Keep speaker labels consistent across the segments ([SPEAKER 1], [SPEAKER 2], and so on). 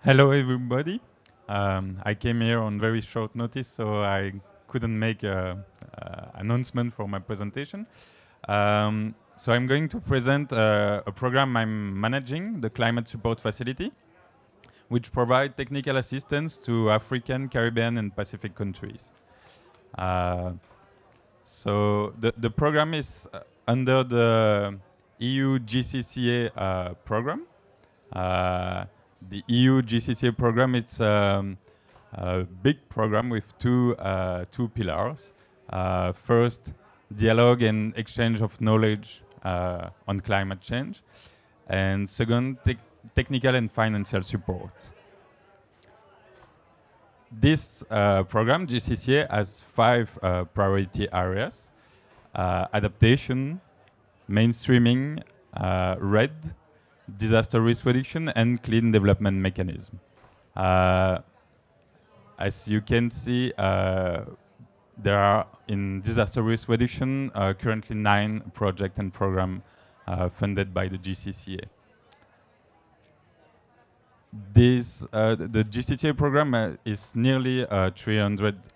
[SPEAKER 1] Hello, everybody. I came here on very short notice, so I couldn't make an announcement for my presentation. So I'm going to present a program I'm managing, the Climate Support Facility, which provides technical assistance to African, Caribbean, and Pacific countries. So the program is under the EU GCCA program. The EU GCCA program, it's a big program with two pillars. First, dialogue and exchange of knowledge on climate change. And second, technical and financial support. This program, GCCA, has 5 priority areas: adaptation, mainstreaming, RED, disaster risk reduction, and clean development mechanism. As you can see, there are in disaster risk reduction currently 9 projects and programs funded by the GCCA. The GCCA program is nearly a 300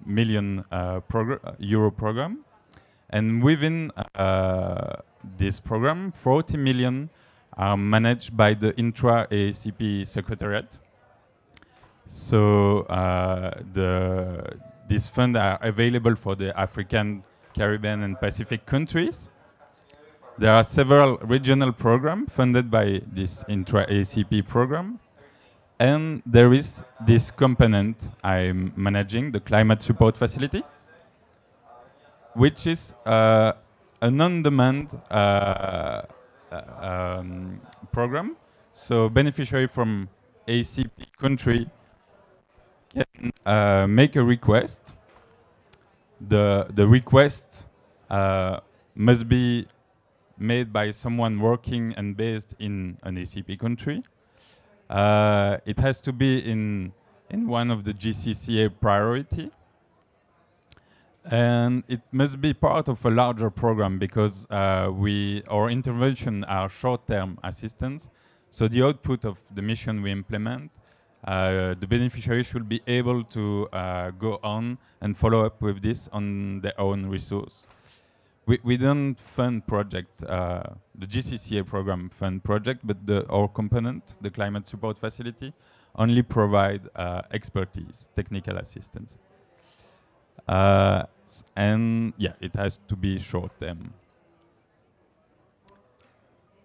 [SPEAKER 1] million euro program, and within this program, 40 million are managed by the intra-AACP Secretariat. So these funds are available for the African, Caribbean, and Pacific countries. There are several regional programs funded by this intra-AACP program. And there is this component I'm managing, the Climate Support Facility, which is an on-demand program. So beneficiary from ACP country can make a request. The request must be made by someone working and based in an ACP country. It has to be in one of the GCCA priority. And it must be part of a larger program because our intervention are short-term assistance. So the output of the mission we implement, the beneficiary should be able to go on and follow up with this on their own resource. We don't fund project, the GCCA program fund project, but our component, the Climate Support Facility, only provide expertise, technical assistance. And yeah, it has to be short-term.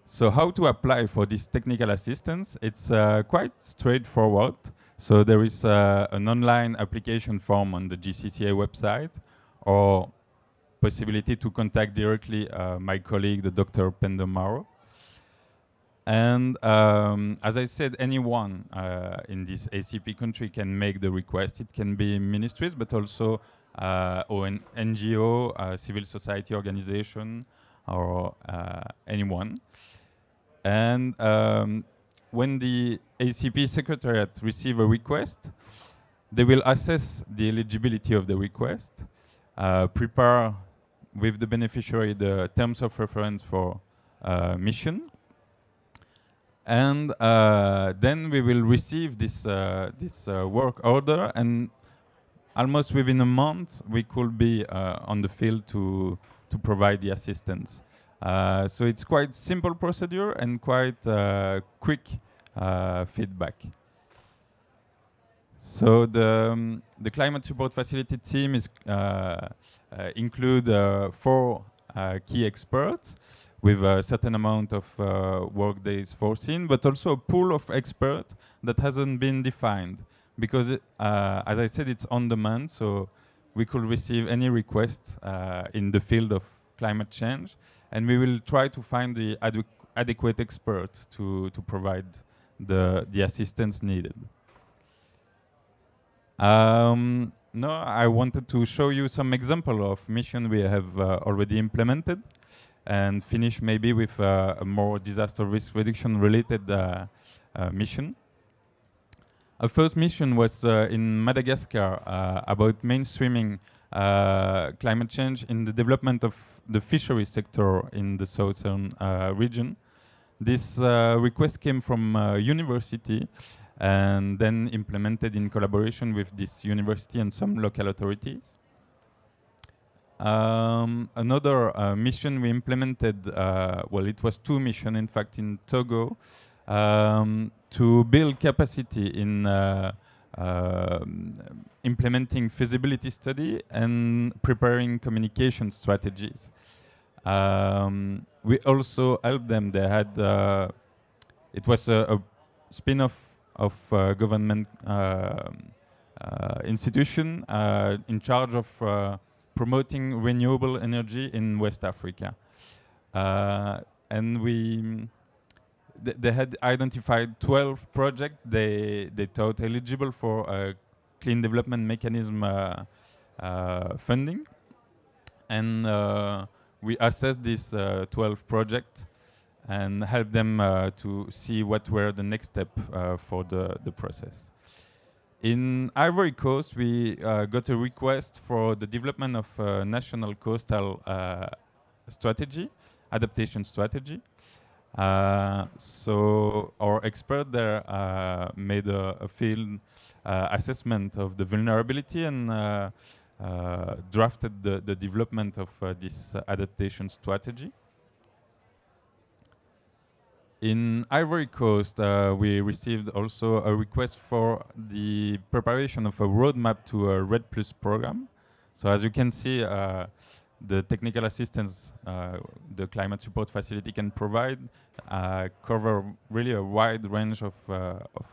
[SPEAKER 1] So how to apply for this technical assistance? It's quite straightforward. So there is an online application form on the GCCA website, or possibility to contact directly my colleague, the Dr. Pendomaro. And as I said, anyone in this ACP country can make the request. It can be ministries, but also an NGO, civil society organization, or anyone. And when the ACP Secretariat receive a request, they will assess the eligibility of the request, prepare with the beneficiary the terms of reference for mission, and then we will receive this work order, and almost within a month we could be on the field to provide the assistance. So it's quite simple procedure and quite quick feedback. So the Climate Support Facility team is include 4 key experts with a certain amount of work days foreseen, but also a pool of experts that hasn't been defined, because as I said, it's on demand, so we could receive any request in the field of climate change, and we will try to find the adequate expert to provide the assistance needed. No, I wanted to show you some example of mission we have already implemented, and finish maybe with a more disaster risk reduction related mission. Our first mission was in Madagascar about mainstreaming climate change in the development of the fishery sector in the southern region. This request came from a university, and then implemented in collaboration with this university and some local authorities. Another mission we implemented, well, it was 2 missions, in fact, in Togo, to build capacity in implementing feasibility study and preparing communication strategies. We also helped them. They had, it was a spin-off of government institution in charge of promoting renewable energy in West Africa. And they had identified 12 projects they thought eligible for a clean development mechanism funding. And we assessed these 12 projects and helped them to see what were the next step for the process. In Ivory Coast, we got a request for the development of a national coastal strategy, adaptation strategy. So our expert there made a field assessment of the vulnerability and drafted the development of this adaptation strategy. In Ivory Coast, we received also a request for the preparation of a roadmap to a RED Plus program. So as you can see, the technical assistance the climate support facility can provide cover really a wide range of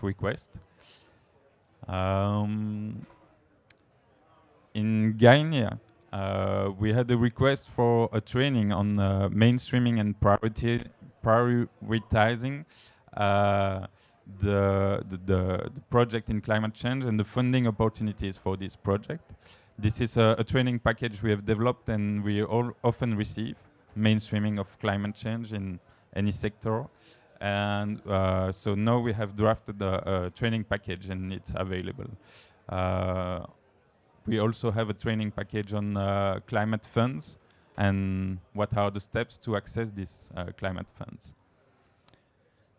[SPEAKER 1] requests. In Guinea, we had a request for a training on mainstreaming and prioritizing the project in climate change and the funding opportunities for this project. This is a training package we have developed and we all often receive, mainstreaming of climate change in any sector. And so now we have drafted a training package and it's available. We also have a training package on climate funds and what are the steps to access these climate funds.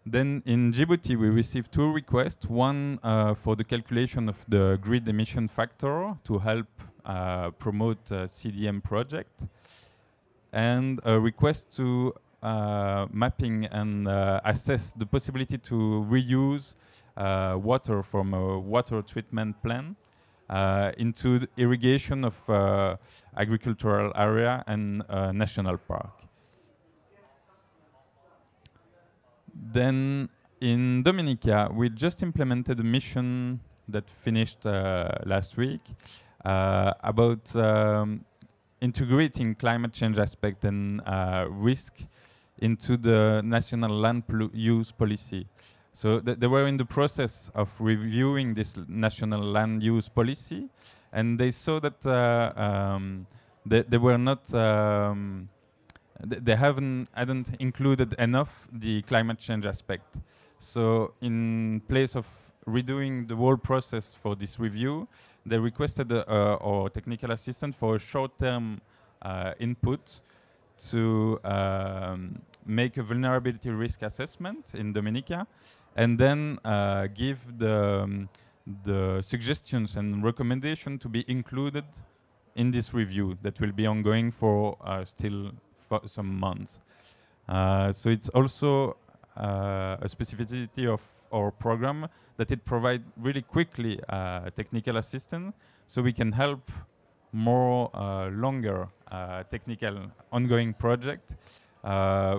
[SPEAKER 1] Then in Djibouti, we received 2 requests, one for the calculation of the grid emission factor to help promote CDM project, and a request to mapping and assess the possibility to reuse water from a water treatment plant into the irrigation of agricultural area and national park. Then in Dominica, we just implemented a mission that finished last week about integrating climate change aspect and risk into the national land use policy. So they were in the process of reviewing this national land use policy, and they saw that they were not they hadn't included enough the climate change aspect. So in place of redoing the whole process for this review, they requested our technical assistant for a short-term input to make a vulnerability risk assessment in Dominica, and then give the suggestions and recommendations to be included in this review that will be ongoing for still some months. So it's also a specificity of our program that it provides really quickly technical assistance, so we can help more longer technical ongoing project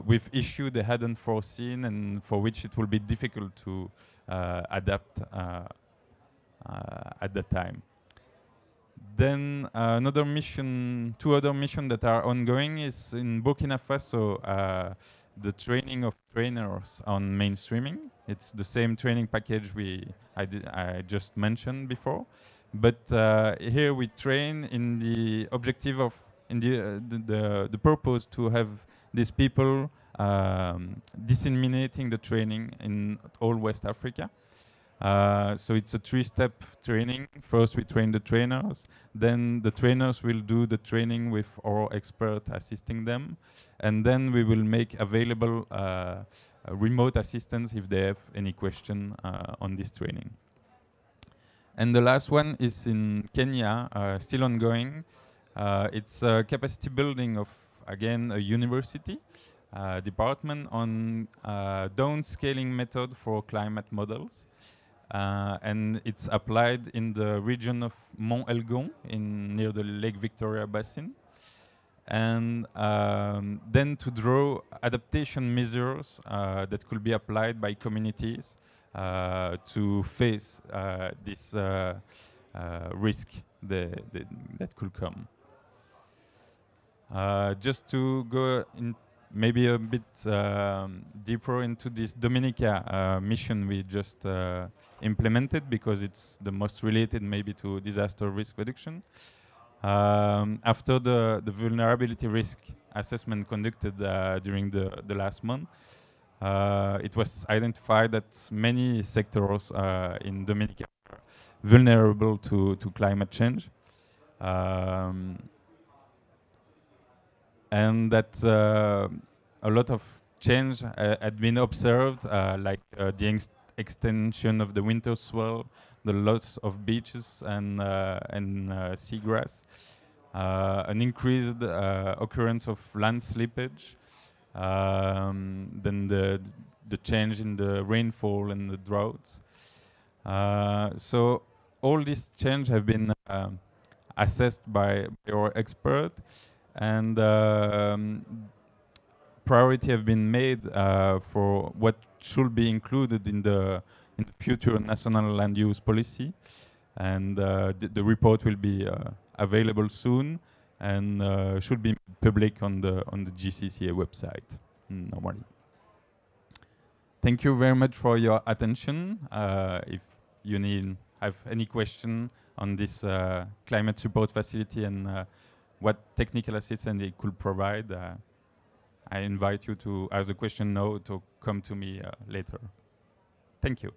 [SPEAKER 1] with issues they hadn't foreseen and for which it will be difficult to adapt at that time. Then another mission, 2 other missions that are ongoing is in Burkina Faso, the training of trainers on mainstreaming. It's the same training package I just mentioned before, but here we train in the objective of the purpose to have these people disseminating the training in all West Africa. So it's a 3-step training. First, we train the trainers. Then the trainers will do the training with our expert assisting them. And then we will make available remote assistance if they have any question on this training. And the last one is in Kenya, still ongoing. It's capacity building of, again, a university department on downscaling method for climate models. And it's applied in the region of Mont Elgon near the Lake Victoria Basin. And then to draw adaptation measures that could be applied by communities to face this risk that could come. Just to go in maybe a bit deeper into this Dominica mission we just implemented, because it's the most related maybe to disaster risk reduction. After the vulnerability risk assessment conducted during the last month, it was identified that many sectors in Dominica are vulnerable to climate change. And that a lot of change had been observed, like the extension of the winter swell, the loss of beaches and seagrass, an increased occurrence of land slippage, then the change in the rainfall and the droughts. So all these change have been assessed by our expert, and priority have been made for what should be included in the future national land use policy, and the report will be available soon and should be public on the GCCA website normally. Thank you very much for your attention. If you have any question on this climate support facility and what technical assistance it could provide, I invite you to ask the question now, to come to me later. Thank you.